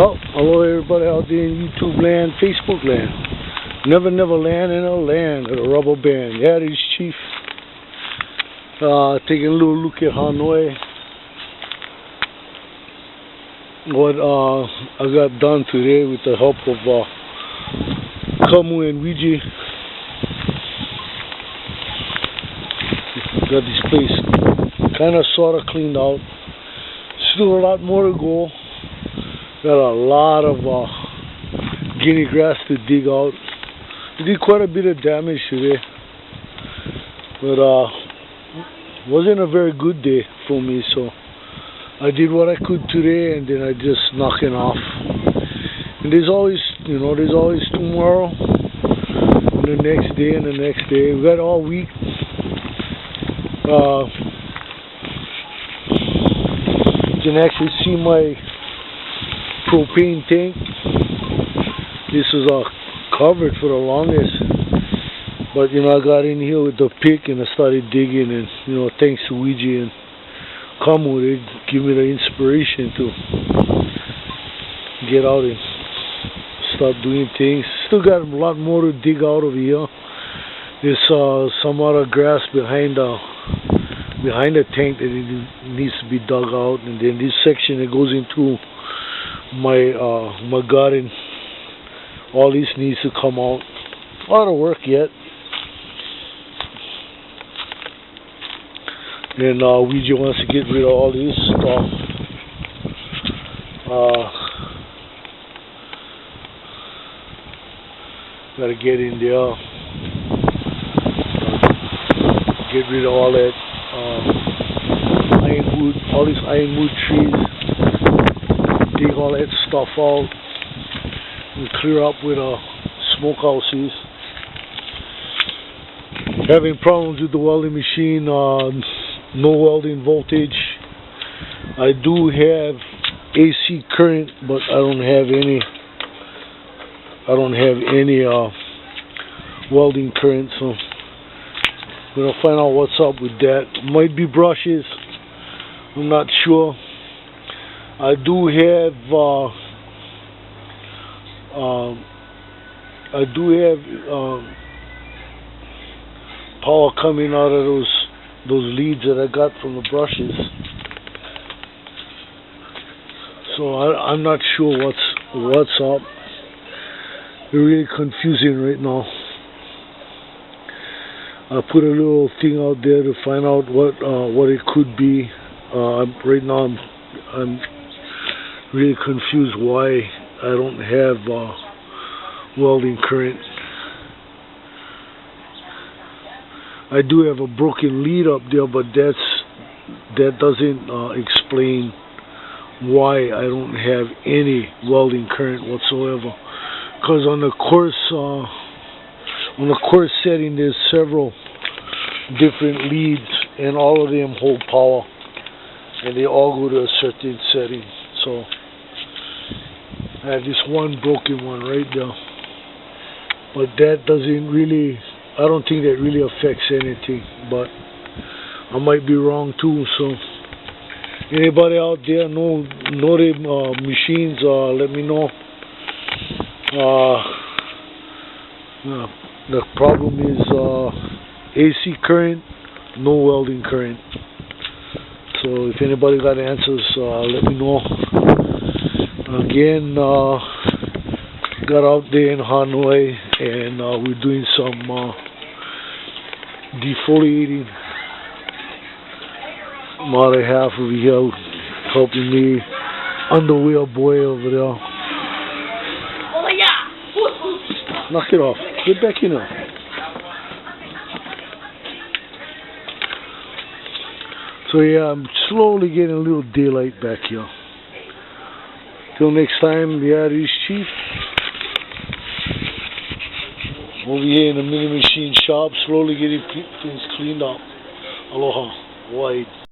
Oh, hello everybody out there in YouTube land, Facebook land. Never land in a land at a rubber band. Yeah, this is Chief. Taking a little look at Hanoi. What I got done today with the help of Kamu and Ouija. Got this place kind of sort of cleaned out. Still a lot more to go. Got a lot of guinea grass to dig out. We did quite a bit of damage today, but wasn't a very good day for me, so I did what I could today, and then I just knock it off. And there's always, there's always tomorrow, and the next day, and the next day. We got all week. You can actually see my propane tank. This was covered for the longest, but I got in here with the pick and I started digging, and thanks to Ouija and Kamu, they give me the inspiration to get out and start doing things. Still got a lot more to dig out over here. There's some other grass behind the tank that it needs to be dug out, and then this section that goes into my garden, all this needs to come out. A lot of work yet. And Ouija wants to get rid of all this stuff. Gotta get in there, get rid of all that ironwood, all these ironwood trees. Dig all that stuff out and clear up with smokehouses. Having problems with the welding machine, no welding voltage. I do have AC current, but I don't have any welding current, so we're gonna find out what's up with that. Might be brushes, I'm not sure. I do have power coming out of those leads that I got from the brushes. So I'm not sure what's up. It's really confusing right now. I put a little thing out there to find out what it could be. Right now I'm really confused why I don't have welding current. I do have a broken lead up there, but that doesn't explain why I don't have any welding current whatsoever. Because on the course setting, there's several different leads, and all of them hold power, and they all go to a certain setting. So I have this one broken one right there, but that doesn't really, I don't think that really affects anything, but I might be wrong too. So anybody out there know the machines, let me know. The problem is AC current, no welding current. So if anybody got answers, let me know. Again, got out there in Hanoi, and we're doing some defoliating. My other half over here helping me, underwear boy over there. Knock it off. Get back in there. So yeah, I'm slowly getting a little daylight back here. Till next time, yeah, this is Chief. Over here in the mini machine shop, slowly getting things cleaned up. Aloha. Wide.